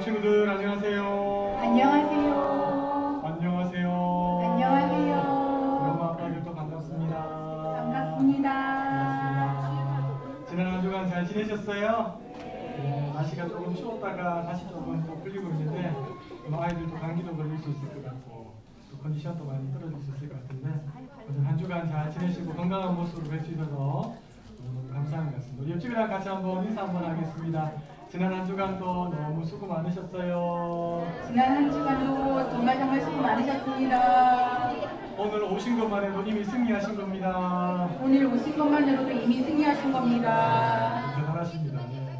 친구들 안녕하세요. 안녕하세요. 안녕하세요. 안녕하세요. 엄마 아빠들도 반갑습니다. 반갑습니다. 반갑습니다. 지난 한 주간 잘 지내셨어요? 네, 날씨가 조금 추웠다가 다시 조금 또 풀리고 있는데 아이들도 감기도 걸릴 수 있을 것 같고 또 컨디션도 많이 떨어질 수 있을 것 같은데 오늘 한 주간 잘 지내시고 건강한 모습으로 뵐 수 있어서 너무 감사한 것 같습니다. 우리 옆집이랑 같이 한번 인사 한번 하겠습니다. 지난 한 주간도 너무 수고 많으셨어요. 지난 한 주간도 정말 수고 많으셨습니다. 오늘 오신 것만 해도 이미 승리하신 겁니다. 오늘 오신 것만 해도 이미 승리하신 겁니다. 대단하십니다. 네.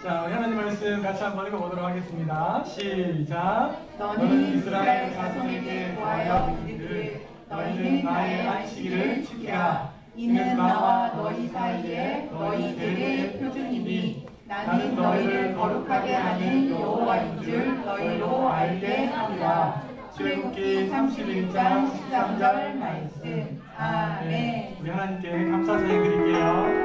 자, 우리 하나님 말씀 같이 한번 읽어보도록 하겠습니다. 시작. 너는 이스라엘 자손에게 구하여 이르기를 너희는 나의 안식일을 지키라. 이는 나와 너희 사이에 너희들의 표준이니 나는 너희를 거룩하게 하는 여호와인 줄 너희로 알게 하리라. 출애굽기 31장 13절 말씀. 아멘. 우리 하나님께 감사 전해 드릴게요.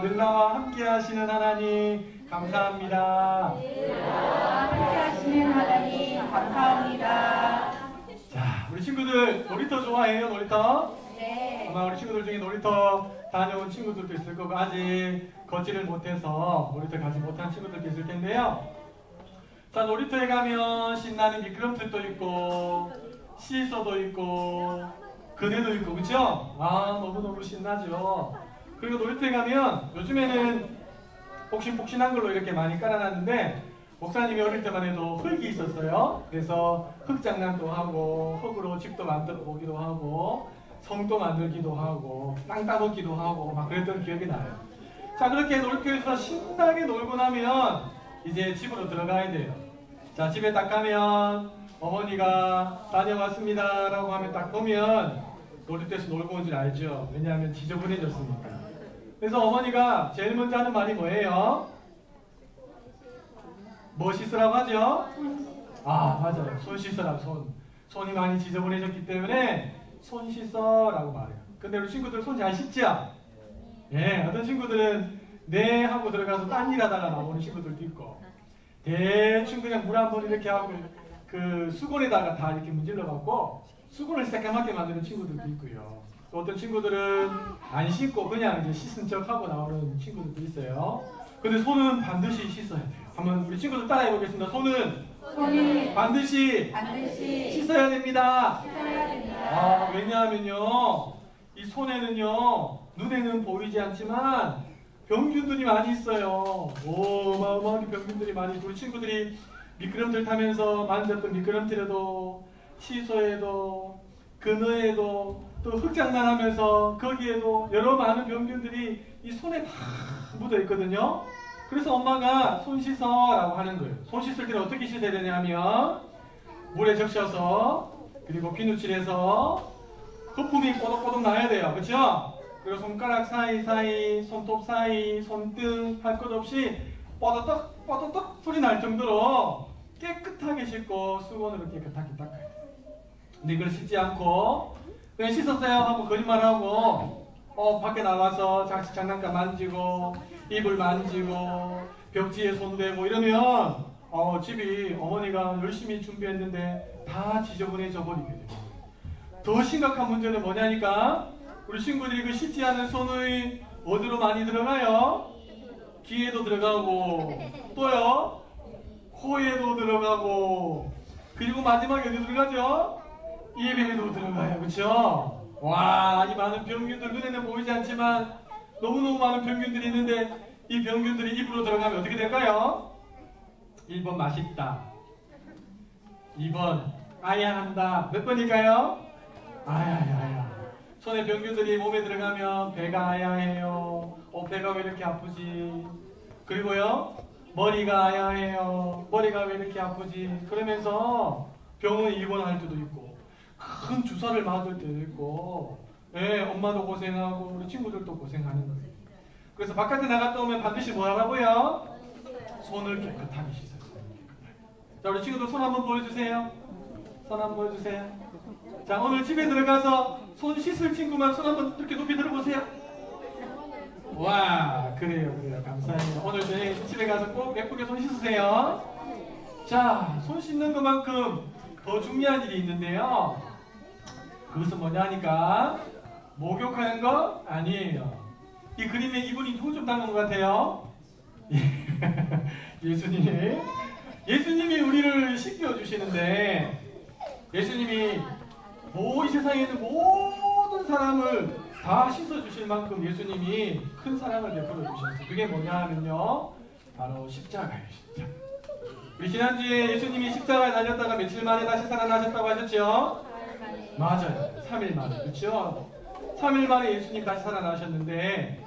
늘 나와 함께 하시는 하나님 감사합니다. 함께 하시는 하나님 감사합니다. 자, 우리 친구들 놀이터 좋아해요? 놀이터? 네. 아마 우리 친구들 중에 놀이터 다녀온 친구들도 있을 거고 아직 걷지를 못해서 놀이터 가지 못한 친구들도 있을 텐데요. 자, 놀이터에 가면 신나는 미끄럼틀도 있고 시소도 있고 그네도 있고 그쵸? 아, 너무너무 신나죠. 그리고 놀이터에 가면 요즘에는 폭신폭신한 걸로 이렇게 많이 깔아놨는데 목사님이 어릴 때만 해도 흙이 있었어요. 그래서 흙장난도 하고 흙으로 집도 만들어 보기도 하고 성도 만들기도 하고 땅 따먹기도 하고 막 그랬던 기억이 나요. 자, 그렇게 놀이터에서 신나게 놀고 나면 이제 집으로 들어가야 돼요. 자, 집에 딱 가면 어머니가 다녀왔습니다 라고 하면 딱 보면 놀이터에서 놀고 온 줄 알죠. 왜냐하면 지저분해졌으니까. 그래서 어머니가 제일 먼저 하는 말이 뭐예요? 뭐 씻으라고 하죠? 아, 맞아요. 손 씻으라고, 손. 손이 많이 지저분해졌기 때문에 손 씻어 라고 말해요. 근데 우리 친구들 손 잘 씻죠? 예, 어떤 친구들은 네 하고 들어가서 딴 일 하다가 나오는 친구들도 있고 대충 그냥 물 한 번 이렇게 하고 그 수건에다가 다 이렇게 문질러 갖고 수건을 새까맣게 만드는 친구들도 있고요. 또 어떤 친구들은 안 씻고 그냥 이제 씻은 척하고 나오는 친구들도 있어요. 근데 손은 반드시 씻어야 돼요. 한번 우리 친구들 따라해 보겠습니다. 손은 반드시 씻어야 됩니다. 아, 왜냐하면요, 이 손에는요, 눈에는 보이지 않지만 병균들이 많이 있어요. 어마어마하게 병균들이 많이 있고 우리 친구들이 미끄럼틀 타면서 만졌던 미끄럼틀에도 시소에도 그너에도 또 흙장난하면서 거기에도 여러 많은 병균들이 이 손에 다 묻어 있거든요. 그래서 엄마가 손 씻어라고 하는 거예요. 손 씻을 때는 어떻게 씻어야 되냐면 물에 적셔서 그리고 비누칠해서 거품이 꼬독꼬독 나야 돼요. 그렇죠? 그리고 손가락 사이사이, 손톱 사이, 손등 할 것 없이 뻐덕떡 뻐덕떡 소리 날 정도로 깨끗하게 씻고 수건으로 깨끗하게 닦아야 돼요. 근데 이걸 씻지 않고 그냥 씻었어요 하고 거짓말하고 밖에 나와서 자식 장난감 만지고 이불 만지고 벽지에 손대고 이러면 집이 어머니가 열심히 준비했는데 다 지저분해져 버리게 돼요. 더 심각한 문제는 뭐냐니까 우리 친구들이 그 씻지 않은 손의 어디로 많이 들어가요? 귀에도 들어가고 또요? 코에도 들어가고 그리고 마지막에 어디 들어가죠? 입에도 들어가요. 그렇죠? 와, 이 많은 병균들 눈에는 보이지 않지만 너무너무 많은 병균들이 있는데 이 병균들이 입으로 들어가면 어떻게 될까요? 1번 맛있다, 2번 아야한다. 몇 번일까요? 아야야야. 손에 병균들이 몸에 들어가면 배가 아야해요. 배가 왜 이렇게 아프지? 그리고요 머리가 아야해요. 머리가 왜 이렇게 아프지? 그러면서 병원에 입원할 때도 있고 큰 주사를 맞을 때도 있고 엄마도 고생하고 우리 친구들도 고생하는 거예요. 그래서 바깥에 나갔다 오면 반드시 뭐 하라고요? 손을 깨끗하게 씻어요. 자, 우리 친구들 손 한번 보여주세요. 손 한번 보여주세요. 자, 오늘 집에 들어가서 손 씻을 친구만 손 한번 이렇게 높이 들어보세요. 와, 그래요. 감사해요. 오늘 저희 집에 가서 꼭 예쁘게 손 씻으세요. 자, 손 씻는 것만큼 더 중요한 일이 있는데요. 그것은 뭐냐니까 목욕하는 거 아니에요. 이 그림에 이분이 누구 좀 닮은 것 같아요? 예수님이 우리를 씻겨주시는데 예수님이 이 세상에 있는 모든 사람을 다 씻어주실 만큼 예수님이 큰 사랑을 베풀어 주셨어요. 그게 뭐냐 하면요, 바로 십자가예요. 십자가. 우리 지난주에 예수님이 십자가에 달렸다가 며칠 만에 다시 살아나셨다고 하셨죠? 맞아요. 3일 만에. 그렇죠? 3일 만에 예수님 다시 살아나셨는데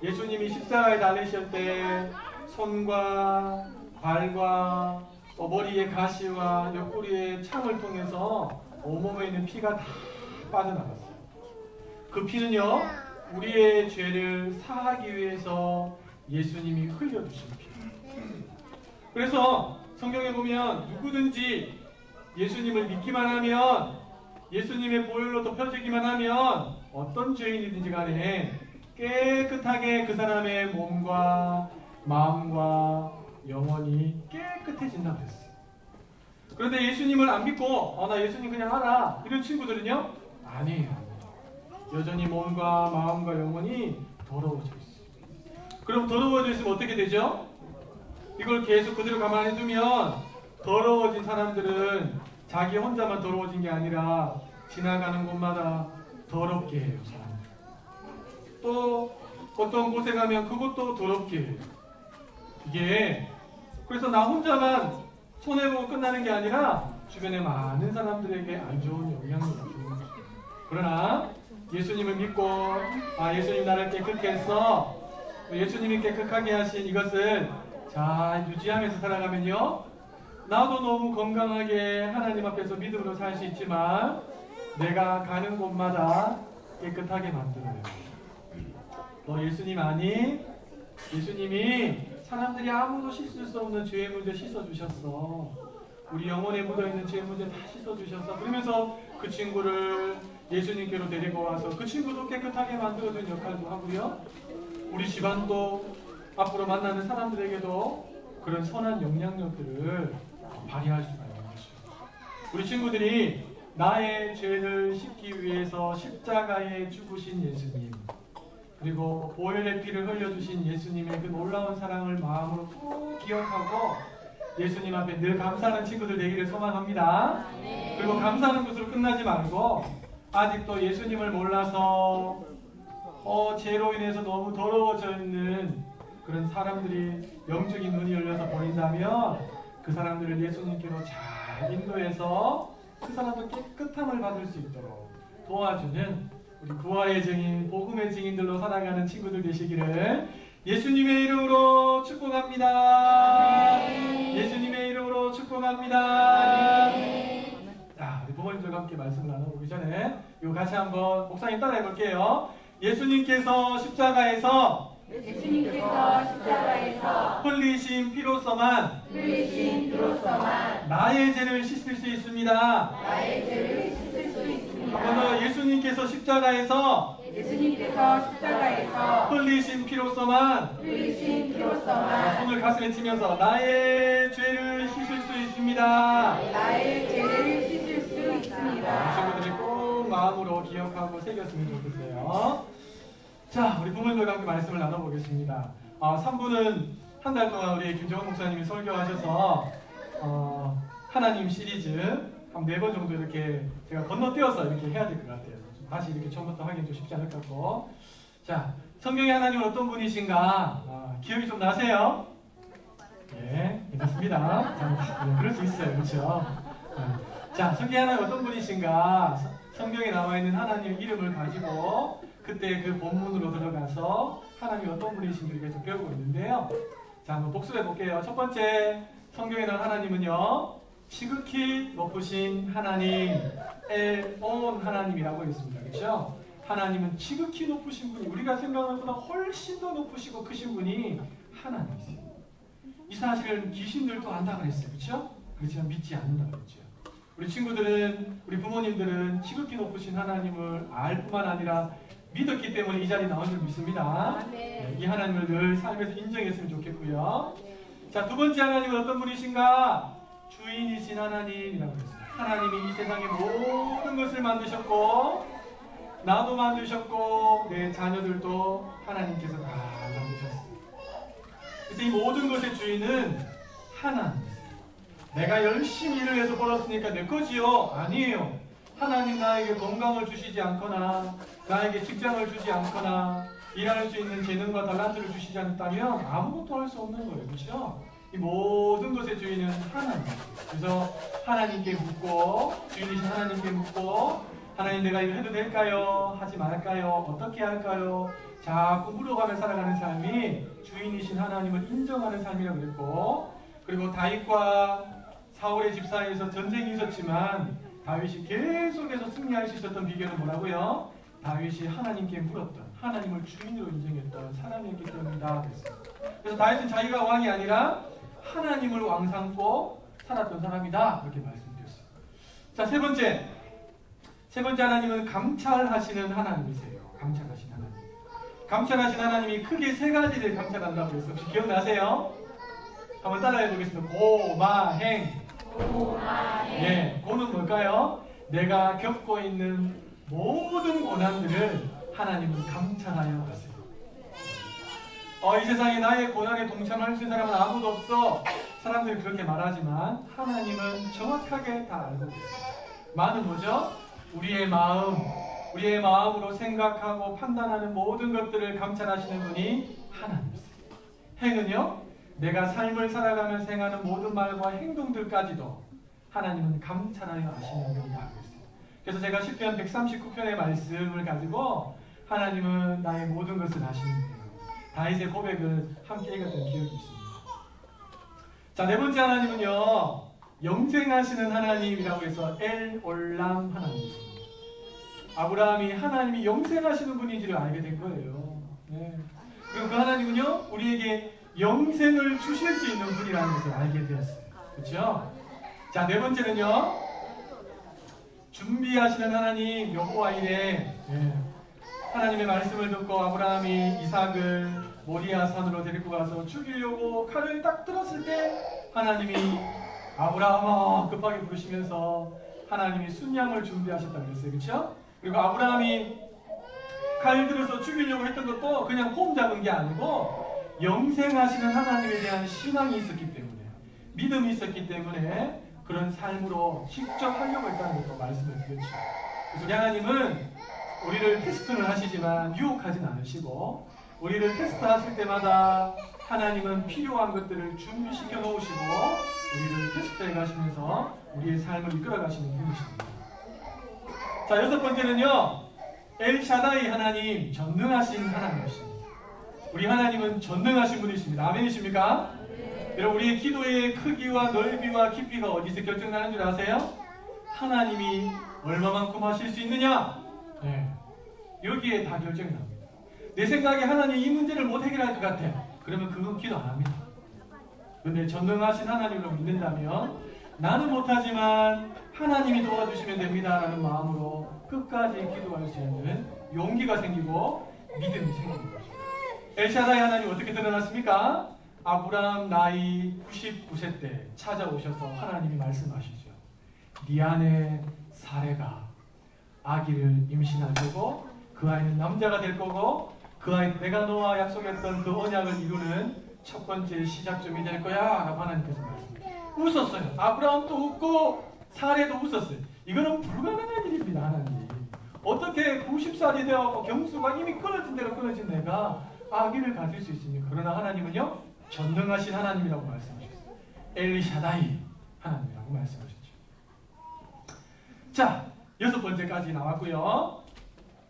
예수님이 십자가에 달리실 때 손과 발과 머리의 가시와 옆구리의 창을 통해서 온몸에 있는 피가 다 빠져나갔어요. 그 피는요, 우리의 죄를 사하기 위해서 예수님이 흘려주신 피예요. 그래서 성경에 보면 누구든지 예수님을 믿기만 하면, 예수님의 보혈로 덮여지기만 하면 어떤 죄인이든지 간에 깨끗하게 그 사람의 몸과 마음과 영혼이 깨끗해진다고 했어요. 그런데 예수님을 안 믿고 나 예수님 그냥 알아 이런 친구들은요, 아니에요. 여전히 몸과 마음과 영혼이 더러워져 있어요. 그럼 더러워져 있으면 어떻게 되죠? 이걸 계속 그대로 가만히 두면 더러워진 사람들은 자기 혼자만 더러워진 게 아니라 지나가는 곳마다 더럽게 해요. 사람들. 또 어떤 곳에 가면 그것도 더럽게 해요. 이게 그래서 나 혼자만 손해보고 끝나는 게 아니라 주변에 많은 사람들에게 안 좋은 영향을 주는 거죠. 그러나 예수님을 믿고 예수님 나를 깨끗게 했어, 예수님이 깨끗하게 하신 이것을 잘 유지하면서 살아가면요, 나도 너무 건강하게 하나님 앞에서 믿음으로 살 수 있지만 내가 가는 곳마다 깨끗하게 만들어요. 너 예수님 아니? 예수님이 사람들이 아무도 씻을 수 없는 죄의 문제 씻어주셨어. 우리 영혼에 묻어있는 죄의 문제 다 씻어주셨어. 그러면서 그 친구를 예수님께로 데리고 와서 그 친구도 깨끗하게 만들어준 역할도 하고요, 우리 집안도 앞으로 만나는 사람들에게도 그런 선한 영향력들을 발휘할 수가 있는 것이죠. 우리 친구들이 나의 죄를 씻기 위해서 십자가에 죽으신 예수님, 그리고 보혈의 피를 흘려주신 예수님의 그 놀라운 사랑을 마음으로 꼭 기억하고 예수님 앞에 늘 감사하는 친구들 되기를 소망합니다. 그리고 감사하는 것으로 끝나지 말고 아직도 예수님을 몰라서 죄로 인해서 너무 더러워져 있는 그런 사람들이 영적인 눈이 열려서 보인다면 그 사람들을 예수님께로 잘 인도해서 그 사람도 깨끗함을 받을 수 있도록 도와주는 우리 부활의 증인, 복음의 증인들로 살아가는 친구들 되시기를 예수님의 이름으로 축복합니다. 예수님의 이름으로 축복합니다. 자, 우리 부모님들과 함께 말씀을 나눠보기 전에 이거 같이 한번 목사님 따라해 볼게요. 예수님께서 십자가에서 흘리신 피로서만 나의 죄를 씻을 수 있습니다. 그러면 예수님께서 십자가에서 흘리신 피로서만 손을 가슴에 치면서 나의 죄를 씻을 수 있습니다. 친구들이 꼭 마음으로 기억하고 새겼으면 좋겠어요. 자, 우리 부모님들과 함께 말씀을 나눠보겠습니다. 3부는 한 달 동안 우리 김정은 목사님이 설교하셔서 하나님 시리즈 한 4번 정도 이렇게 제가 건너뛰어서 이렇게 해야 될 것 같아요. 다시 이렇게 처음부터 하기는 좀 쉽지 않을 것 같고. 자, 성경의 하나님은 어떤 분이신가? 기억이 좀 나세요? 네, 괜찮습니다. 네, 그럴 수 있어요. 그렇죠? 자, 성경의 하나님 어떤 분이신가? 성경에 나와 있는 하나님의 이름을 가지고 그때 그 본문으로 들어가서 하나님이 어떤 분이신지 계속 배우고 있는데요. 자, 한번 복습해 볼게요. 첫 번째, 성경에 나온 하나님은요, 지극히 높으신 하나님, 엘온 하나님이라고 했습니다. 그렇죠? 하나님은 지극히 높으신 분이, 우리가 생각하는 것보다 훨씬 더 높으시고 크신 분이 하나님이세요. 이 사실을 귀신들도 안다고 했어요. 그렇죠? 그렇지만 믿지 않는다고 했죠. 우리 친구들은, 우리 부모님들은 지극히 높으신 하나님을 알 뿐만 아니라 믿었기 때문에 이 자리에 나온 줄 믿습니다. 네, 이 하나님을 늘 삶에서 인정했으면 좋겠고요. 자, 두 번째 하나님은 어떤 분이신가? 주인이신 하나님이라고 했습니다. 하나님이 이 세상의 모든 것을 만드셨고, 나도 만드셨고, 내 자녀들도 하나님께서 다 만드셨습니다. 그래서 이 모든 것의 주인은 하나님이세요. 내가 열심히 일을 해서 벌었으니까 내 거지요? 아니에요. 하나님 나에게 건강을 주시지 않거나 나에게 직장을 주지 않거나 일할 수 있는 재능과 달란트를 주시지 않다면 아무것도 할 수 없는 거예요. 그렇죠? 이 모든 것의 주인은 하나님이에요. 그래서 하나님께 묻고, 주인이신 하나님께 묻고, 하나님 내가 이거 해도 될까요? 하지 말까요? 어떻게 할까요? 자꾸 물어가며 살아가는 삶이 주인이신 하나님을 인정하는 삶이라고 그랬고, 그리고 다윗과 사울의 집 사이에서 전쟁이 있었지만 다윗이 계속해서 승리할 수 있었던 비결은 뭐라고요? 다윗이 하나님께 물었던, 하나님을 주인으로 인정했던 사람이었기 때문이다 그랬습니다. 그래서 다윗은 자기가 왕이 아니라 하나님을 왕 삼고 살았던 사람이다 그렇게 말씀드렸어요. 자, 세 번째 하나님은 감찰하시는 하나님이세요. 감찰하시는 하나님. 감찰하시는 하나님이 크게 세 가지를 감찰한다고 그랬어요. 혹시 기억나세요? 한번 따라해 보겠습니다. 고마행. 예, 고는 뭘까요? 내가 겪고 있는 모든 고난들을 하나님은 감찰하여 가세요. 이 세상에 나의 고난에 동참할 수 있는 사람은 아무도 없어. 사람들이 그렇게 말하지만 하나님은 정확하게 다 알고 계세요. 마음은 뭐죠? 우리의 마음으로 생각하고 판단하는 모든 것들을 감찰하시는 분이 하나님이세요. 행은요? 내가 삶을 살아가면서 행하는 모든 말과 행동들까지도 하나님은 감찰하여 아시는 분이다. 그래서 제가 시편 139편의 말씀을 가지고 하나님은 나의 모든 것을 아시는 분이에요. 다윗의 고백을 함께 읽었던 기억이 있습니다. 자, 네 번째 하나님은요, 영생하시는 하나님이라고 해서 엘올람 하나님입니다. 아브라함이 하나님이 영생하시는 분인지를 알게 된 거예요. 네. 그리고 그 하나님은요, 우리에게 영생을 주실 수 있는 분이라는 것을 알게 되었어요. 그렇죠? 자, 네 번째는요, 준비하시는 하나님. 여호와 이레. 하나님의 말씀을 듣고 아브라함이 이삭을 모리아 산으로 데리고 가서 죽이려고 칼을 딱 들었을 때 하나님이 아브라함아 급하게 부르시면서 하나님이 순양을 준비하셨다고 그랬어요. 그렇죠? 그리고 아브라함이 칼 들어서 죽이려고 했던 것도 그냥 폼 잡은 게 아니고 영생하시는 하나님에 대한 신앙이 있었기 때문에, 믿음이 있었기 때문에 그런 삶으로 직접 하려고 했다는 것도 말씀을 드렸죠. 그래서 우리 하나님은 우리를 테스트를 하시지만 유혹하진 않으시고, 우리를 테스트하실 때마다 하나님은 필요한 것들을 준비시켜 놓으시고 우리를 테스트해 가시면서 우리의 삶을 이끌어 가시는 분이십니다. 자, 여섯 번째는요, 엘샤다이 하나님, 전능하신 하나님이십니다. 우리 하나님은 전능하신 분이십니다. 아멘이십니까? 여러분, 우리의 기도의 크기와 넓이와 깊이가 어디서 결정나는 줄 아세요? 하나님이 얼마만큼 하실 수 있느냐? 네. 여기에 다 결정이 납니다. 내 생각에 하나님이 이 문제를 못 해결할 것 같아. 그러면 그건 기도 안 합니다. 그런데 전능하신 하나님을 믿는다면 나는 못하지만 하나님이 도와주시면 됩니다 라는 마음으로 끝까지 기도할 수 있는 용기가 생기고 믿음이 생기는 거죠. 엘샤다이 하나님 어떻게 드러났습니까? 아브라함 나이 99세 때 찾아오셔서 하나님이 말씀하시죠. 네 아내 사레가 아기를 임신할 거고 그 아이는 남자가 될 거고 그 아이 내가 너와 약속했던 그 언약을 이루는 첫 번째 시작점이 될 거야 라고 하나님께서 말씀하셨어요. 웃었어요. 아브라함도 웃고 사레도 웃었어요. 이거는 불가능한 일입니다. 하나님 어떻게 90살이 되어서 경수가 이미 끊어진 대로 끊어진 내가 아기를 가질 수 있습니까? 그러나 하나님은요 전능하신 하나님이라고 말씀하셨어요. 엘리샤다이 하나님이라고 말씀하셨죠. 자, 6번째까지 나왔고요.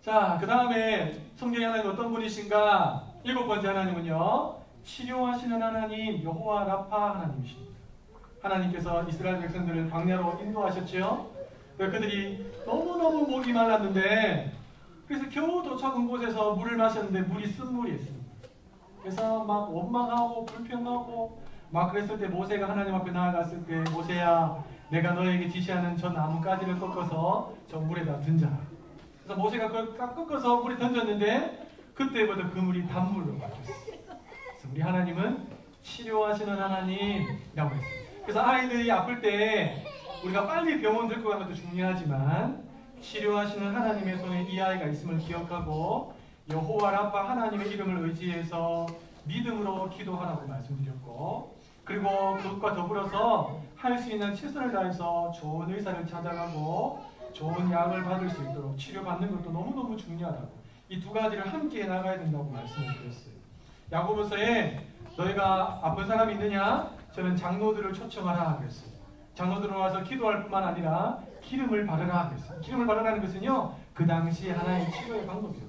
자, 그 다음에 성경의 하나님 어떤 분이신가? 7번째 하나님은요 치료하시는 하나님 여호와 라파 하나님이십니다. 하나님께서 이스라엘 백성들을 광야로 인도하셨죠. 그들이 너무너무 목이 말랐는데 그래서 겨우 도착한 곳에서 물을 마셨는데 물이 쓴물이었습니다. 그래서 막 원망하고 불평하고 막 그랬을 때 모세가 하나님 앞에 나아갔을 때 모세야 내가 너에게 지시하는 저 나뭇가지를 꺾어서 저 물에다 던져라. 그래서 모세가 그걸 꺾어서 물에 던졌는데 그때부터 그 물이 단물로 바뀌었어요. 그래서 우리 하나님은 치료하시는 하나님이라고 했어요. 그래서 아이들이 아플 때 우리가 빨리 병원 들고 가는 것도 중요하지만 치료하시는 하나님의 손에 이 아이가 있음을 기억하고 여호와 라파 하나님의 이름을 의지해서 믿음으로 기도하라고 말씀드렸고 그리고 그것과 더불어서 할 수 있는 최선을 다해서 좋은 의사를 찾아가고 좋은 약을 받을 수 있도록 치료받는 것도 너무너무 중요하다고 이 두 가지를 함께 나가야 된다고 말씀을 드렸어요. 야고보서에 너희가 아픈 사람이 있느냐? 저는 장로들을 초청하라 그랬어요. 장로들은 와서 기도할 뿐만 아니라 기름을 바르라 그랬어요. 기름을 바르라는 것은요 그 당시 하나의 치료의 방법이에요.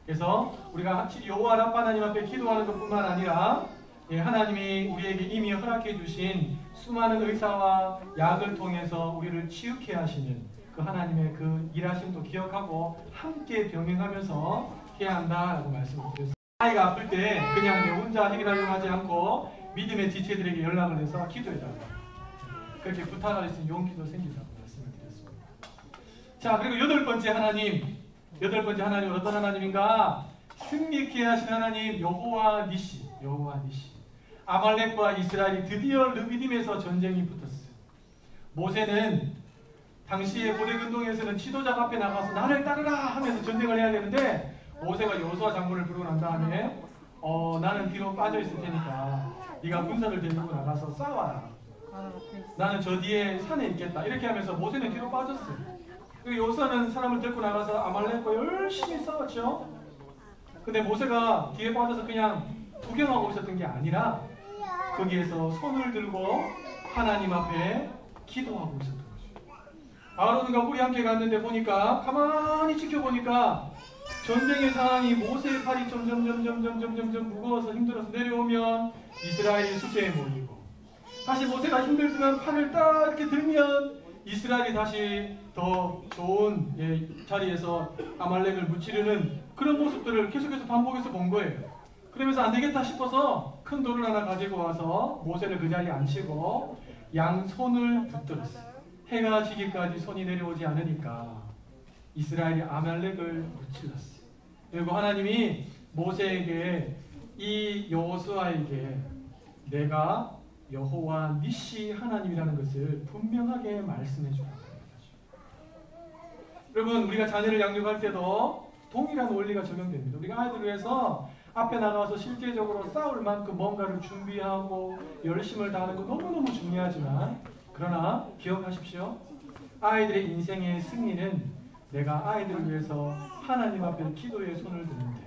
그래서 우리가 여호와 라파 하나님 앞에 기도하는 것뿐만 아니라 하나님이 우리에게 이미 허락해 주신 수많은 의사와 약을 통해서 우리를 치유케 하시는 그 하나님의 그 일하심도 기억하고 함께 병행하면서 해야 한다라고 말씀을 드렸습니다. 아이가 아플 때 그냥 내 혼자 해결하려고 하지 않고 믿음의 지체들에게 연락을 해서 기도해달라고 그렇게 부탁할 수 있는 용기도 생기라고 말씀을 드렸습니다. 자, 그리고 8번째 하나님, 8번째 하나님은 어떤 하나님인가? 승리케 하신 하나님 여호와 니시, 여호와 니시. 아말렉과 이스라엘이 드디어 르비딤에서 전쟁이 붙었어요. 모세는 당시의 고대근동에서는 지도자 앞에 나가서 나를 따르라 하면서 전쟁을 해야 되는데 모세가 여호수아 장군을 부르고 난 다음에 나는 뒤로 빠져 있을 테니까 네가 군사를 데리고 나가서 싸워라. 나는 저 뒤에 산에 있겠다. 이렇게 하면서 모세는 뒤로 빠졌어요. 그리고 여호수아는 사람을 데리고 나가서 아말렉과 열심히 싸웠죠. 근데 모세가 뒤에 빠져서 그냥 구경하고 있었던 게 아니라 거기에서 손을 들고 하나님 앞에 기도하고 있었던 거죠. 아론과 홀이 함께 갔는데 보니까 가만히 지켜보니까 전쟁의 상황이 모세의 팔이 점점 무거워서 힘들어서 내려오면 이스라엘이 숲에 몰리고 다시 모세가 힘들지만 팔을 딱 이렇게 들면 이스라엘이 다시 더 좋은 자리에서 아말렉을 무찌르는 그런 모습들을 계속해서 반복해서 본 거예요. 그러면서 안 되겠다 싶어서 큰 돌을 하나 가지고 와서 모세를 그 자리에 앉히고 양손을 붙들었어요. 해가 지기까지 손이 내려오지 않으니까 이스라엘이 아말렉을 무찔렀어요. 그리고 하나님이 모세에게 이 여호수아에게 내가 여호와 니시 하나님이라는 것을 분명하게 말씀해 주라고 합니다. 여러분, 우리가 자녀를 양육할 때도 동일한 원리가 적용됩니다. 우리가 아이들을 위해서 앞에 나가서 실제적으로 싸울 만큼 뭔가를 준비하고 열심을 다하는 거 너무너무 중요하지만 그러나 기억하십시오. 아이들의 인생의 승리는 내가 아이들을 위해서 하나님 앞에 기도의 손을 드는데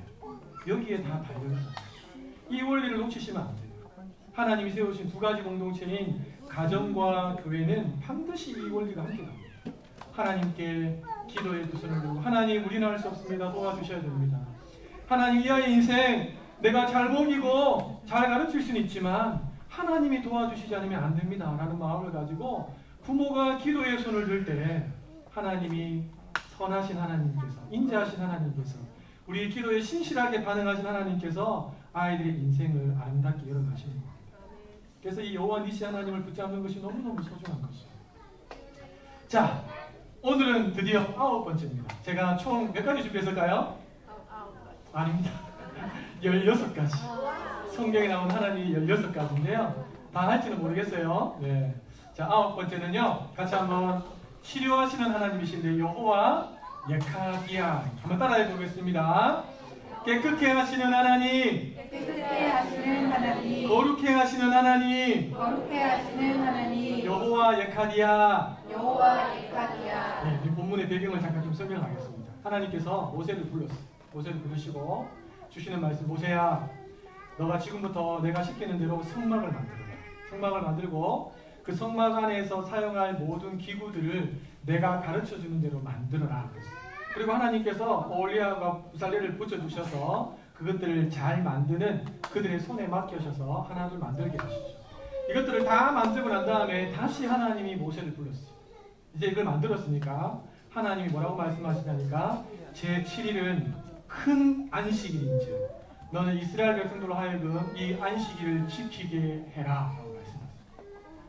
여기에 다 달려있어요. 이 원리를 놓치시면 안 돼요. 하나님이 세우신 두 가지 공동체인 가정과 교회는 반드시 이 원리가 함께 갑니다. 하나님께 기도의 두 손을 들고 하나님 우리는 할 수 없습니다. 도와주셔야 됩니다. 하나님 이 아이의 인생 내가 잘 먹이고 잘 가르칠 수는 있지만 하나님이 도와주시지 않으면 안 됩니다 라는 마음을 가지고 부모가 기도에 손을 들 때 하나님이 선하신 하나님께서, 인자하신 하나님께서, 우리 기도에 신실하게 반응하신 하나님께서 아이들의 인생을 아름답게 열어가시는 겁니다. 그래서 이 여호와 니시 하나님을 붙잡는 것이 너무너무 소중한 것이에요. 자, 오늘은 드디어 9번째입니다. 제가 총 몇 가지 준비했을까요? 아닙니다. 16가지. 성경에 나온 하나님이 16가지인데요. 다 할지는 모르겠어요. 네. 자, 9번째는요. 같이 한번 치료하시는 하나님이신데 여호와 예카디아. 한번 따라해 보겠습니다. 깨끗게 하시는 하나님, 깨끗게 하시는 하나님, 거룩해 하시는 하나님, 거룩해 하시는 하나님, 여호와 예카디아. 여호와 예카디아. 네, 이 본문의 배경을 잠깐 좀 설명하겠습니다. 하나님께서 모세를 불렀어요. 모세를 부르시고 주시는 말씀, 모세야, 너가 지금부터 내가 시키는 대로 성막을 만들어라. 성막을 만들고 그 성막 안에서 사용할 모든 기구들을 내가 가르쳐주는 대로 만들어라. 그리고 하나님께서 올리아와 부살레를 붙여주셔서 그것들을 잘 만드는 그들의 손에 맡겨셔서 하나둘 만들게 하시죠. 이것들을 다 만들고 난 다음에 다시 하나님이 모세를 불렀어요. 이제 이걸 만들었으니까 하나님이 뭐라고 말씀하시냐니까 제7일은 큰 안식일인지 너는 이스라엘 백성들로 하여금 이 안식일을 지키게 해라 라고 말씀하셨어요.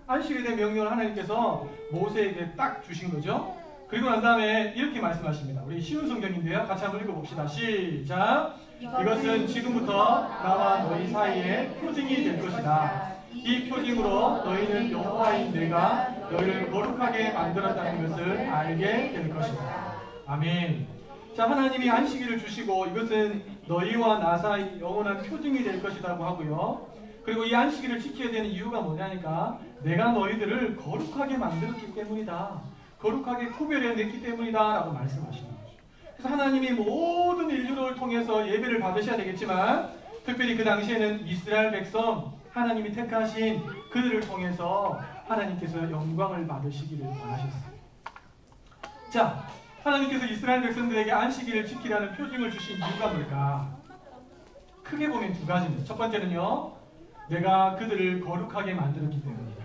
안식일에 대한 명령을 하나님께서 모세에게 딱 주신 거죠. 그리고 난 다음에 이렇게 말씀하십니다. 우리 쉬운 성경인데요. 같이 한번 읽어봅시다. 시작! 이것은 지금부터 나와 너희 사이에 표징이 될 것이다. 이 표징으로 너희는 여호와인 내가 너희를 거룩하게 만들었다는 것을 알게 될 것이다. 아멘. 자, 하나님이 안식일을 주시고 이것은 너희와 나 사이 영원한 표징이 될 것이라고 하고요. 그리고 이 안식일을 지켜야 되는 이유가 뭐냐니까 내가 너희들을 거룩하게 만들었기 때문이다. 거룩하게 구별해냈기 때문이다 라고 말씀하시는 거죠. 그래서 하나님이 모든 인류를 통해서 예배를 받으셔야 되겠지만 특별히 그 당시에는 이스라엘 백성 하나님이 택하신 그들을 통해서 하나님께서 영광을 받으시기를 원하셨어요. 자, 하나님께서 이스라엘 백성들에게 안식일을 지키라는 표징을 주신 이유가 뭘까? 크게 보면 두 가지입니다. 첫 번째는요, 내가 그들을 거룩하게 만들었기 때문이다.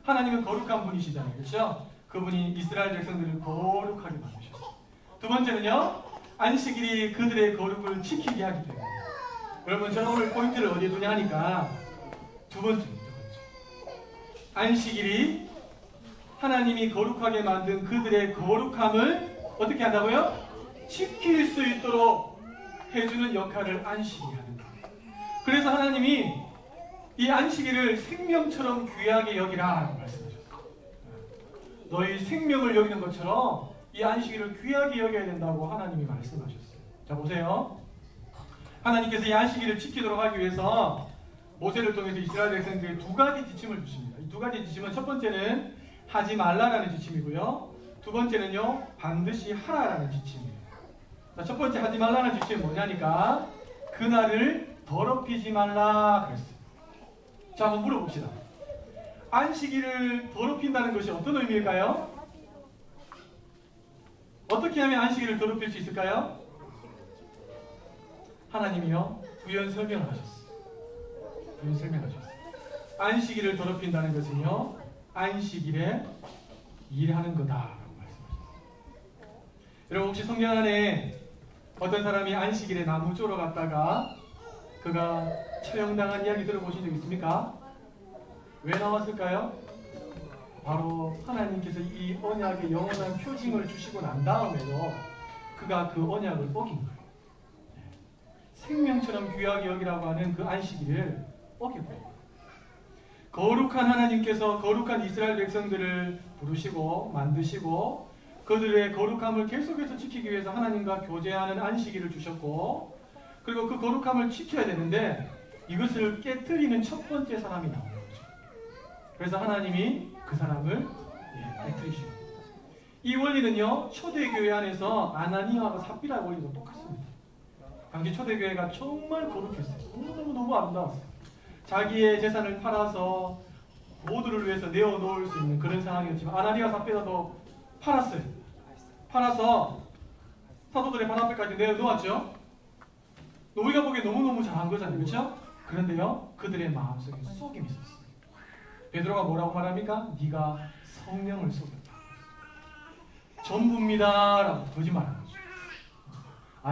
하나님은 거룩한 분이시잖아요. 그렇죠? 그분이 이스라엘 백성들을 거룩하게 만드셨어요. 두 번째는요, 안식일이 그들의 거룩을 지키게 하기 때문에. 여러분, 저는 오늘 포인트를 어디에 두냐 하니까 두 번째입니다. 안식일이 하나님이 거룩하게 만든 그들의 거룩함을 어떻게 한다고요? 지킬 수 있도록 해주는 역할을 안식이 하는 거예요. 그래서 하나님이 이 안식일을 생명처럼 귀하게 여기라 말씀하셨어요. 너희 생명을 여기는 것처럼 이 안식일을 귀하게 여겨야 된다고 하나님이 말씀하셨어요. 자, 보세요. 하나님께서 이 안식일을 지키도록 하기 위해서 모세를 통해서 이스라엘 백성들에게 두 가지 지침을 주십니다. 이 두 가지 지침은 첫 번째는 하지 말라라는 지침이고요. 두 번째는요, 반드시 하라라는 지침이에요. 자, 첫 번째 하지 말라는 지침은 뭐냐니까 그날을 더럽히지 말라 그랬어요. 자, 한번 물어봅시다. 안식일을 더럽힌다는 것이 어떤 의미일까요? 어떻게 하면 안식일을 더럽힐 수 있을까요? 하나님이요, 부연 설명을 하셨어요. 부연 설명하셨어요. 안식일을 더럽힌다는 것은요, 안식일에 일하는 거다라고 말씀하셨어요. 여러분, 혹시 성경 안에 어떤 사람이 안식일에 나무 쪼러 갔다가 그가 처형당한 이야기 들어보신 적 있습니까? 왜 나왔을까요? 바로 하나님께서 이 언약의 영원한 표징을 주시고 난 다음에도 그가 그 언약을 어긴 거예요. 생명처럼 귀하게 여기라고 하는 그 안식일을 어겼고, 거룩한 하나님께서 거룩한 이스라엘 백성들을 부르시고 만드시고 그들의 거룩함을 계속해서 지키기 위해서 하나님과 교제하는 안식일을 주셨고, 그리고 그 거룩함을 지켜야 되는데 이것을 깨트리는 첫 번째 사람이 나오는 거죠. 그래서 하나님이 그 사람을 깨트리시고, 이 원리는요, 초대교회 안에서 아나니아와 삽비라 원리도 똑같습니다. 당시 초대교회가 정말 거룩했어요. 너무 아름다웠어요. 자기의 재산을 팔아서 모두를 위해서 내어놓을 수 있는 그런 상황이었지만 아나니아 삽비라도 팔았어요. 팔아서 사도들의 발 앞에까지 내어놓았죠. 우리가 보기에 너무너무 잘한 거잖아요. 그렇죠? 그런데요, 그들의 마음속에 속임이 있었어요. 베드로가 뭐라고 말합니까? 네가 성령을 속였다. 전부입니다 라고 거짓말한 거죠.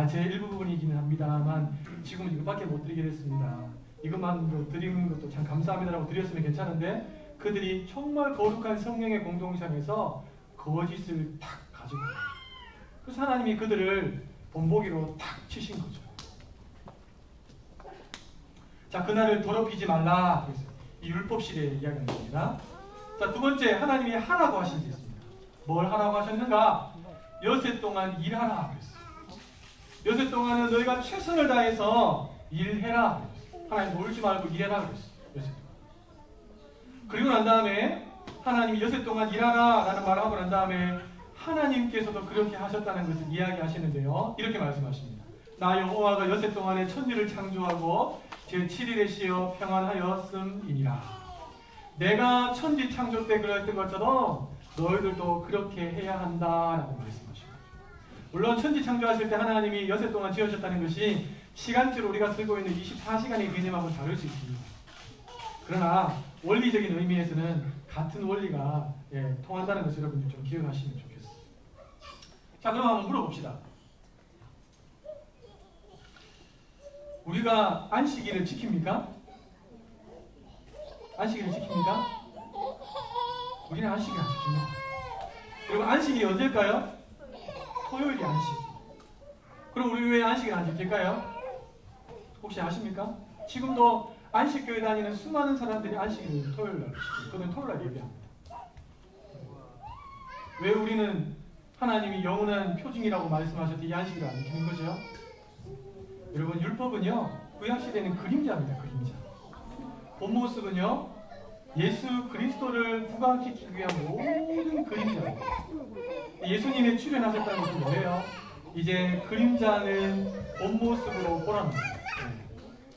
제 일부분이기는 합니다만 지금은 이것밖에 못 드리겠습니다. 이것만 드리는 것도 참 감사합니다라고 드렸으면 괜찮은데 그들이 정말 거룩한 성령의 공동체 안에서 거짓을 탁 가지고 그래서 하나님이 그들을 본보기로 탁 치신 거죠. 자, 그날을 더럽히지 말라. 그래서 이 율법 시대의 이야기는 겁니다. 자, 두 번째, 하나님이 하라고 하신 게 있습니다. 뭘 하라고 하셨는가? 여세 동안 일하라 그랬어요. 여세 동안은 너희가 최선을 다해서 일해라. 하나님 놀지 말고 일해라 그랬어요. 여세 동안. 그리고 난 다음에 하나님이 여세 동안 일하라 라는 말을 하고 난 다음에 하나님께서도 그렇게 하셨다는 것을 이야기하시는데요. 이렇게 말씀하십니다. 나 여호와가 여세 동안에 천지를 창조하고 제7일에 쉬어 평안하였음이니라. 내가 천지 창조 때 그랬던 것처럼 너희들도 그렇게 해야 한다라고 말씀하십니다. 물론 천지 창조하실 때 하나님이 여세 동안 지으셨다는 것이 시간대로 우리가 쓰고 있는 24시간의 개념하고는 다를 수 있습니다. 그러나 원리적인 의미에서는 같은 원리가 통한다는 것을 여러분들 좀 기억하시면 좋겠어요. 자, 그럼 한번 물어봅시다. 우리가 안식일을 지킵니까? 안식일을 지킵니까? 우리는 안식일 안 지킵니다. 그리고 안식일이 언제일까요? 토요일이 안식. 그럼 우리 왜 안식일 안 지킬까요? 혹시 아십니까? 지금도 안식교회 다니는 수많은 사람들이 안식일을 토요일날 지키고 그는 토요일날 예배합니다. 왜 우리는 하나님이 영원한 표징이라고 말씀하셨듯이 이 안식일을 안 지키는 거죠? 여러분, 율법은요 구약시대는 그림자입니다. 그림자. 본 모습은요 예수 그리스도를 부각시키기 위한 모든 그림자입니다. 예수님이 출현하셨다는 것은 뭐예요? 이제 그림자는 본 모습으로 보랍니다.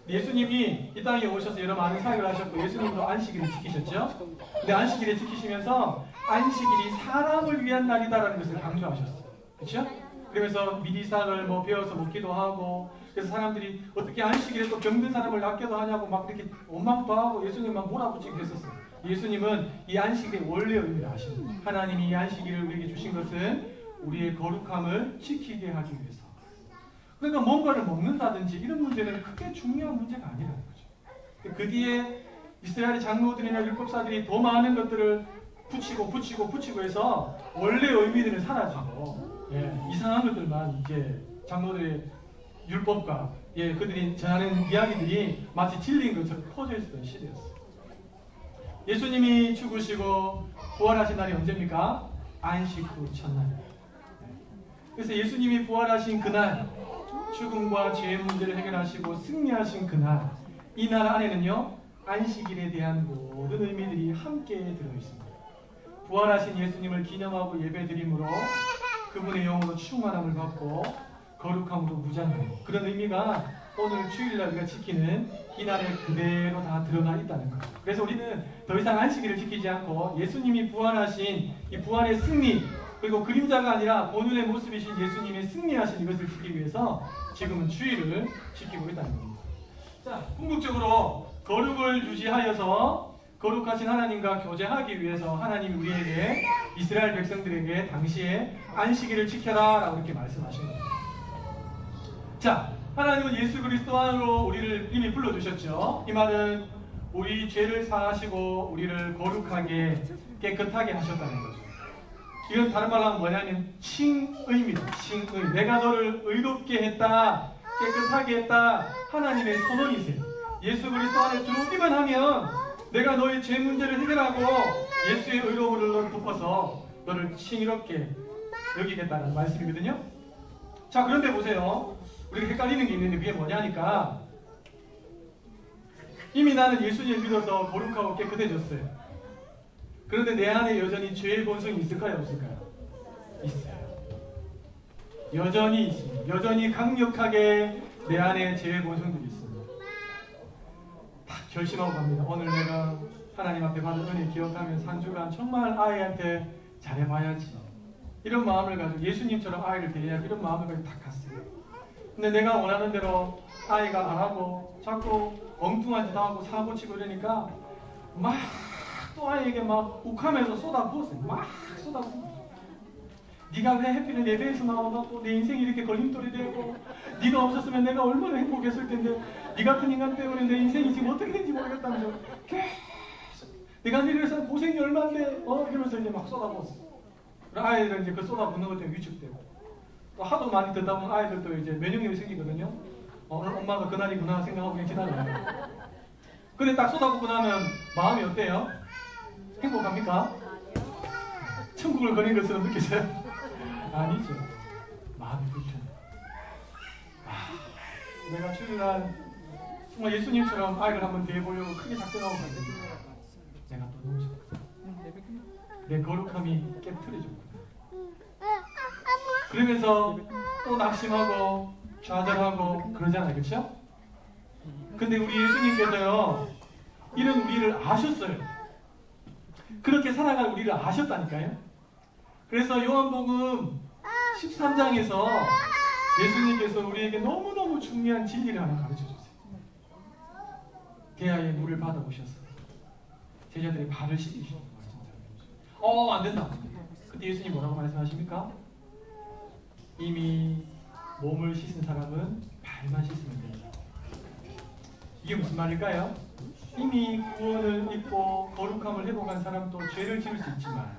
예수님이 이 땅에 오셔서 여러 많은 사역을 하셨고 예수님도 안식일을 지키셨죠? 근데 안식일을 지키시면서 안식일이 사람을 위한 날이다라는 것을 강조하셨어요. 그렇죠? 그러면서 미리상을 배워서 먹기도 하고 그래서 사람들이 어떻게 안식일에 또 병든 사람을 낫게도 하냐고 막 이렇게 원망도 하고 예수님 막 몰아붙이기도 했었어요. 예수님은 이 안식일의 원래 의미를 아십니다. 하나님이 이 안식일을 우리에게 주신 것은 우리의 거룩함을 지키게 하기 위해서. 그러니까 뭔가를 먹는다든지 이런 문제는 크게 중요한 문제가 아니라는 거죠. 그 뒤에 이스라엘 장로들이나 율법사들이 더 많은 것들을 붙이고 해서 원래 의미들은 사라지고 이상한 것들만 이제 장로들의 율법과 그들이 전하는 이야기들이 마치 진리인 것처럼 퍼져 있었던 시대였어요. 예수님이 죽으시고 부활하신 날이 언제입니까? 안식 후 첫날입니다. 그래서 예수님이 부활하신 그날 죽음과 죄의 문제를 해결하시고 승리하신 그날 이 날 안에는요 안식일에 대한 모든 의미들이 함께 들어있습니다. 부활하신 예수님을 기념하고 예배드림으로 그분의 영으로 충만함을 받고 거룩함으로 무장하는 그런 의미가 오늘 주일날 우리가 지키는 이 날에 그대로 다 드러나 있다는 거죠. 그래서 우리는 더 이상 안식일을 지키지 않고 예수님이 부활하신 이 부활의 승리 그리고 그림자가 아니라 본연의 모습이신 예수님의 승리하신 이것을 지키기 위해서 지금은 주일을 지키고 있다는 겁니다. 자, 궁극적으로 거룩을 유지하여서 거룩하신 하나님과 교제하기 위해서 하나님이 우리에게 이스라엘 백성들에게 당시에 안식일을 지켜라 라고 이렇게 말씀하신 겁니다. 자, 하나님은 예수 그리스도 안으로 우리를 이미 불러주셨죠. 이 말은 우리 죄를 사하시고 우리를 거룩하게 깨끗하게 하셨다는 거죠. 이건 다른 말로 하면 뭐냐면 칭의입니다. 칭의. 내가 너를 의롭게 했다, 깨끗하게 했다. 하나님의 선언이세요. 예수 그리스도 안에 들어오기만 하면 내가 너의 죄 문제를 해결하고 예수의 의로움을 너를 덮어서 너를 칭의롭게 여기겠다는 말씀이거든요. 자, 그런데 보세요. 우리가 헷갈리는 게 있는데 그게 뭐냐니까 이미 나는 예수님을 믿어서 거룩하고 깨끗해졌어요. 그런데 내 안에 여전히 죄의 본성이 있을까요? 없을까요? 있어요. 여전히 있습니다. 여전히 강력하게 내 안에 죄의 본성들이 있습니다. 딱 결심하고 갑니다. 오늘 내가 하나님 앞에 받은 은혜 기억하면서 한 주간 정말 아이한테 잘해봐야지. 이런 마음을 가지고 예수님처럼 아이를 대해야 이런 마음을 가지고 딱 갔어요. 근데 내가 원하는 대로 아이가 안 하고 자꾸 엉뚱한 짓 하고 사고 치고 이러니까 막 또 아이에게 막 욱하면서 쏟아부었어요. 막 쏟아부었어요. 네가 왜 해피를 예배에서 나와갖고 내 인생이 이렇게 걸림돌이 되고 네가 없었으면 내가 얼마나 행복했을 텐데 네 같은 인간 때문에 내 인생이 지금 어떻게 된지 모르겠다면서 계속 내가 이래서 고생이 얼마인데 이러면서 이제 막 쏟아부었어. 아이들은 이제 그 쏟아붓는 것 때문에 위축되고 또 하도 많이 듣다 보면 아이들도 이제 면역력이 생기거든요. 오늘 엄마가 그날이구나 생각하고 그냥 지나가요. 근데 딱 쏟아붓고 나면 마음이 어때요? 행복합니까? 천국을 거린 것처럼 느끼세요? 아니죠. 마음이 불편해. 내가 주일날 정말 예수님처럼 아이를 한번 대해보려고 크게 작정하고 갔는데 내가 또 너무 싫었어. 내 거룩함이 깨트려졌구나. 그러면서 또 낙심하고 좌절하고 그러잖아요. 그렇죠? 근데 우리 예수님께서요 이런 우리를 아셨어요. 그렇게 살아갈 우리를 아셨다니까요. 그래서 요한복음 13장에서 예수님께서 우리에게 너무너무 중요한 진리를 하나 가르쳐줬어요. 대야에 물을 받아보셔서 제자들의 발을 씻기시는 거예요. 안 된다. 그때 예수님 뭐라고 말씀하십니까? 이미 몸을 씻은 사람은 발만 씻으면 된다. 이게 무슨 말일까요? 이미 구원을 입고 거룩함을 회복한 사람도 죄를 지을 수 있지만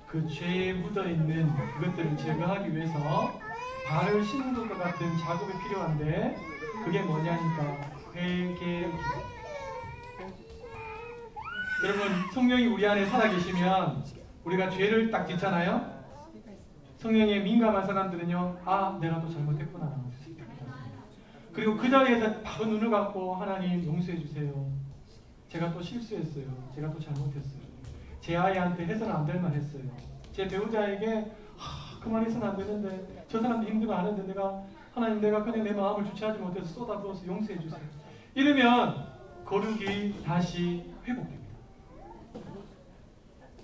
그 죄에 묻어있는 그것들을 제거하기 위해서 발을 씻는 것과 같은 작업이 필요한데 그게 뭐냐니까 회개. 여러분 성령이 우리 안에 살아계시면 우리가 죄를 딱 짓잖아요. 성령에 민감한 사람들은요 내가 또 잘못했구나. 그리고 그 자리에서 바로 눈을 감고 하나님 용서해 주세요. 제가 또 실수했어요. 제가 또 잘못했어요. 제 아이한테 해서는 안 될 말 했어요. 제 배우자에게 그 말 해서는 안 되는데 저 사람도 힘들어 하는데 하나님 내가 그냥 내 마음을 주체하지 못해서 쏟아부어서 용서해 주세요. 이러면 거룩이 다시 회복됩니다.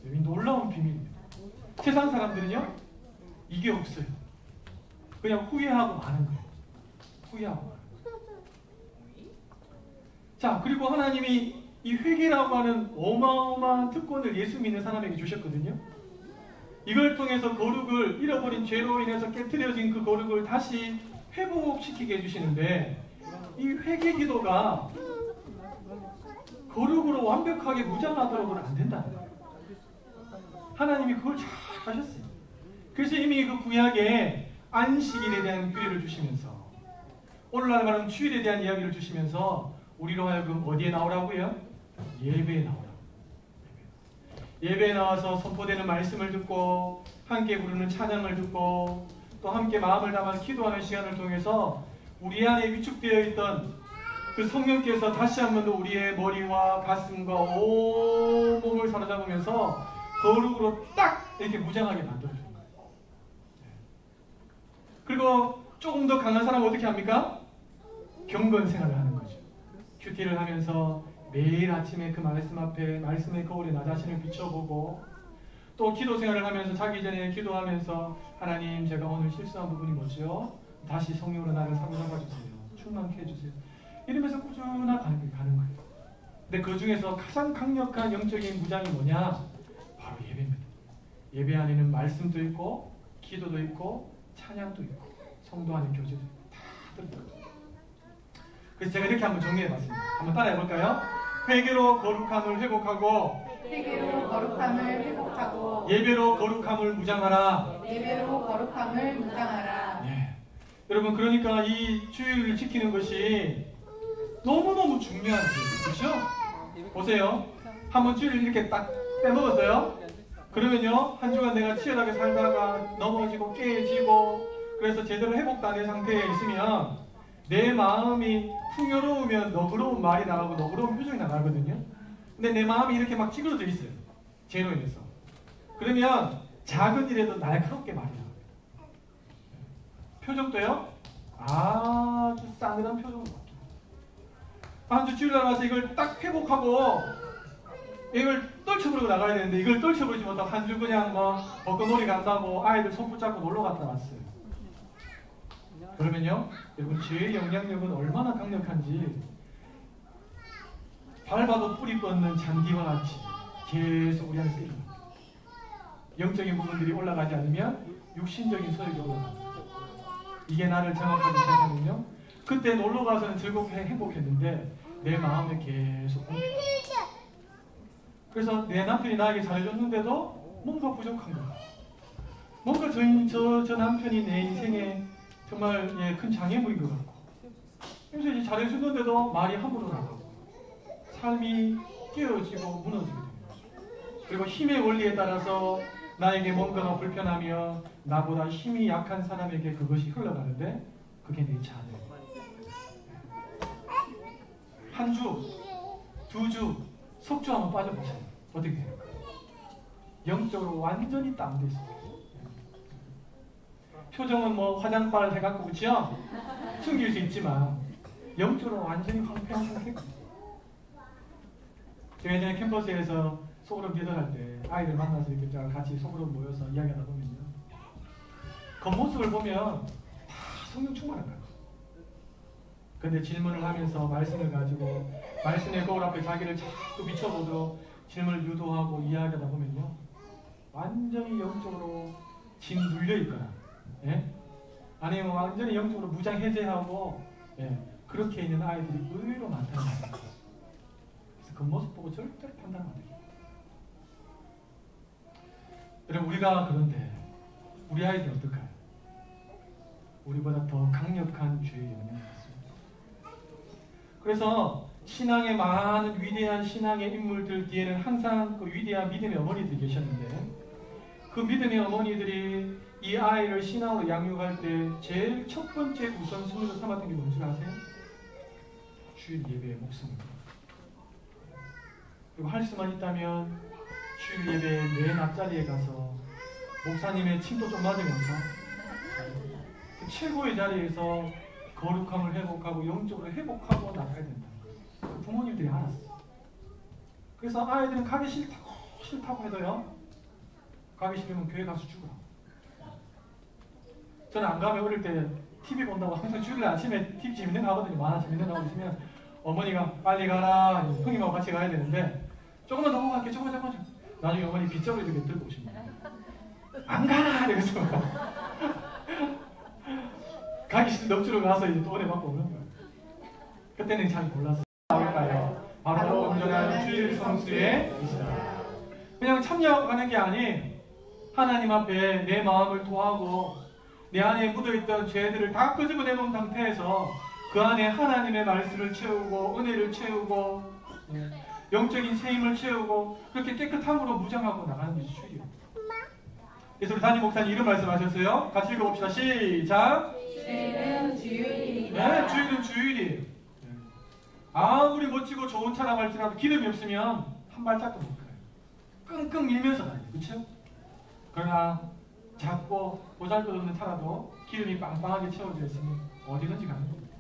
여기 놀라운 비밀입니다. 세상 사람들은요 이게 없어요. 그냥 후회하고 마는 거예요. 후회하고 마는 거예요. 자, 그리고 하나님이 이 회개라고 하는 어마어마한 특권을 예수 믿는 사람에게 주셨거든요. 이걸 통해서 거룩을 잃어버린 죄로 인해서 깨트려진 그 거룩을 다시 회복시키게 해주시는데 이 회개 기도가 거룩으로 완벽하게 무장하도록은 안 된다는 거예요. 하나님이 그걸 잘 하셨어요. 그래서 이미 그 구약에 안식일에 대한 규례를 주시면서 오늘날 말하는 주일에 대한 이야기를 주시면서 우리로 하여금 어디에 나오라고요? 예배에 나오라고. 예배에 나와서 선포되는 말씀을 듣고 함께 부르는 찬양을 듣고 또 함께 마음을 담아 기도하는 시간을 통해서 우리 안에 위축되어 있던 그 성령께서 다시 한 번 더 우리의 머리와 가슴과 온 몸을 사로잡으면서 거룩으로 딱 이렇게 무장하게 만들어주는 거예요. 그리고 조금 더 강한 사람은 어떻게 합니까? 경건 생활을 하는 거죠. 큐티를 하면서 매일 아침에 그 말씀 앞에 말씀의 거울에 나 자신을 비춰보고 또 기도 생활을 하면서 자기 전에 기도하면서 하나님 제가 오늘 실수한 부분이 뭐죠? 다시 성령으로 나를 사로잡아 주세요. 충만케 해주세요. 이러면서 꾸준하게 가는 거예요. 근데 그 중에서 가장 강력한 영적인 무장이 뭐냐? 바로 예배입니다. 예배 안에는 말씀도 있고 기도도 있고 찬양도 있고 성도 안에 교제도 있고 다 들어있거든요. 그래서 제가 이렇게 한번 정리해봤습니다. 한번 따라해볼까요? 회개로 거룩함을 회복하고 회개로 거룩함을 회복하고 예배로 거룩함을 무장하라. 예배로 거룩함을 무장하라. 네. 여러분 그러니까 이 주일을 지키는 것이 너무너무 중요한 거예요. 그렇죠? 보세요. 한번 주일을 이렇게 딱 빼먹었어요. 그러면요 한 주간 내가 치열하게 살다가 넘어지고 깨지고 그래서 제대로 회복도 안 된 상태에 있으면 내 마음이 풍요로우면 너그러운 말이 나가고 너그러운 표정이 나가거든요. 근데 내 마음이 이렇게 막 찌그러져 있어요. 죄로 인해서. 그러면 작은 일에도 날카롭게 말이 나와요. 표정도요 아주 싸늘한 표정으로 바뀌어요. 한 주 주일날 와서 이걸 딱 회복하고 이걸 떨쳐버리고 나가야 되는데 이걸 떨쳐버리지 못하고 한 주 그냥 뭐 벚꽃놀이 간다고 아이들 손 붙잡고 놀러 갔다 왔어요. 그러면요, 여러분 죄의 영향력은 얼마나 강력한지 밟아도 뿌리 뻗는 잔디와 같이 계속 우리 안에서 일어납니다. 영적인 부분들이 올라가지 않으면 육신적인 소욕이 올라갑니다. 이게 나를 장악하기 시작하면요, 그때 놀러가서는 즐겁게 행복했는데 내 마음에 계속 그래서 내 남편이 나에게 잘해줬는데도 뭔가 부족한 거야. 뭔가 저 남편이 내 인생에 정말 큰 장애물인 것 같고, 그래서 이제 잘해주는데도 말이 함부로 나가고 삶이 깨어지고 무너지게 됩니다. 그리고 힘의 원리에 따라서 나에게 뭔가가 불편하며 나보다 힘이 약한 사람에게 그것이 흘러가는데 그게 내 자아예요. 한 주, 두 주, 석주 한번 빠져보세요. 어떻게 됩니까? 영적으로 완전히 다운돼 있어요. 표정은 뭐 화장발 해갖고 그렇죠? 숨길 수 있지만 영적으로 완전히 황폐한 상태거든요. 제가 예전에 캠퍼스에서 소그룹 리더할 때 아이들 만나서 이렇게 같이 소그룹 모여서 이야기하다 보면요, 겉모습을 보면 다 성령 충만한 거예요. 근데 질문을 하면서 말씀을 가지고 말씀의 거울 앞에 자기를 자꾸 비춰보도록 질문을 유도하고 이야기하다 보면요, 완전히 영적으로 진 눌려있거나, 예? 아니면 완전히 영적으로 무장해제하고, 예, 그렇게 있는 아이들이 의외로 많다는 거예요. 그래서 겉모습 보고 절대로 판단하면 안 돼요. 여러분, 우리가 그런데 우리 아이들은 어떨까요? 우리보다 더 강력한 죄의 영향을 받습니다. 그래서 신앙의 많은 위대한 신앙의 인물들 뒤에는 항상 그 위대한 믿음의 어머니들이 계셨는데, 그 믿음의 어머니들이 이 아이를 신앙으로 양육할 때 제일 첫 번째 우선순위로 삼았던 게 뭔지 아세요? 주일 예배의 목숨입니다. 그리고 할 수만 있다면 주일 예배 맨 앞자리에 가서 목사님의 침도 좀 맞으면서 그 최고의 자리에서 거룩함을 회복하고 영적으로 회복하고 나가야 된다. 그 부모님들이 알았어. 그래서 아이들은 가기 싫다고 해도요, 가기 싫으면 교회 가서 죽으라. 저는 안 가면 어릴 때 TV 본다고 항상 주일 아침에 TV 재밌는 거 하거든요. 만화 재밌는 거 하고 있으면 어머니가 빨리 가라, 형님하고 같이 가야 되는데 조금만 더 보고 갈게, 조금만. 나중에 어머니 빗자루 이렇게 들고 오십니다. 안 가라! 이러면서 가기 싫은 넋주로 가서 이제 또 은혜 받고 오는 거예요. 그때는 잘 몰랐어요. 바로 온전한 주일 성수에 있습니다. 그냥 참여하는 게 아닌 하나님 앞에 내 마음을 토하고 내 안에 묻어있던 죄들을 다 끄집어내놓은 상태에서 그 안에 하나님의 말씀을 채우고 은혜를 채우고 영적인 세임을 채우고 그렇게 깨끗함으로 무장하고 나가는 게 주일이에요. 그래서 우리 담임 목사님 이런 말씀하셨어요. 같이 읽어봅시다. 시작. 주일은 주일이다. 네, 주일은 주일이에요. 아무리 멋지고 좋은 차라고 할지라도 기름이 없으면 한 발짝도 못 가요. 끙끙 밀면서 다녀요. 그렇죠? 그러나 작고 보잘것없는 차라도 기름이 빵빵하게 채워져 있으면 어디든지 가는 겁니다.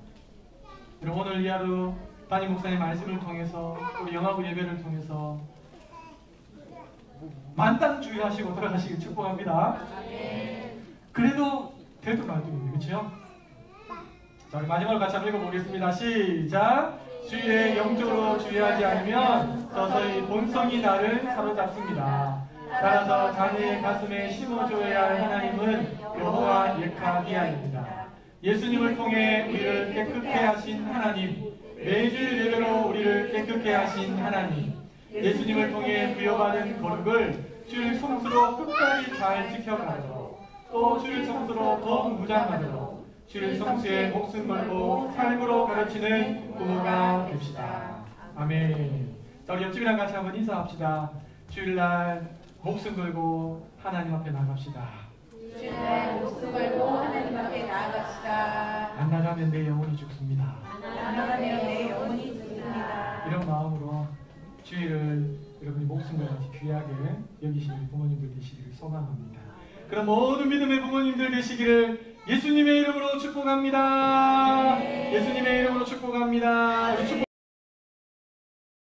그럼 오늘 이 하루 담임 목사님 말씀을 통해서 우리 영화부 예배를 통해서 만땅주의하시고 돌아가시길 축복합니다. 그래도 될듯 말씀입니다. 그렇죠? 자, 우리 마지막으로 같이 한번 읽어보겠습니다. 시작! 주일에 영적으로 주의하지 않으면 서서히 본성이 나를 사로잡습니다. 따라서 자네의 가슴에 심어줘야 할 하나님은 여호와 예카디아입니다. 예수님을 통해 우리를 깨끗게 하신 하나님, 매주일 예배로 우리를 깨끗게 하신 하나님, 예수님을 통해 부여받은 거룩을 주일 성수로 끝까지 잘 지켜가도록, 또 주일 성수로 더욱 무장하도록 주일 성수에 목숨 걸고 삶으로 가르치는 부모가 됩시다. 아멘. 자, 우리 옆집이랑 같이 한번 인사합시다. 주일날 목숨 걸고 하나님 앞에 나갑시다. 주일날 목숨 걸고 하나님 앞에 나아갑시다. 안 나가면 내 영혼이 죽습니다. 안 나가면 내 영혼이 죽습니다. 이런 마음으로 주일을 여러분이 목숨과 같이 귀하게 여기시는 부모님들 되시기를 소망합니다. 그럼 모든 믿음의 부모님들 되시기를 예수님의 이름으로 축복합니다. 예수님의 이름으로 축복합니다. 우리 축복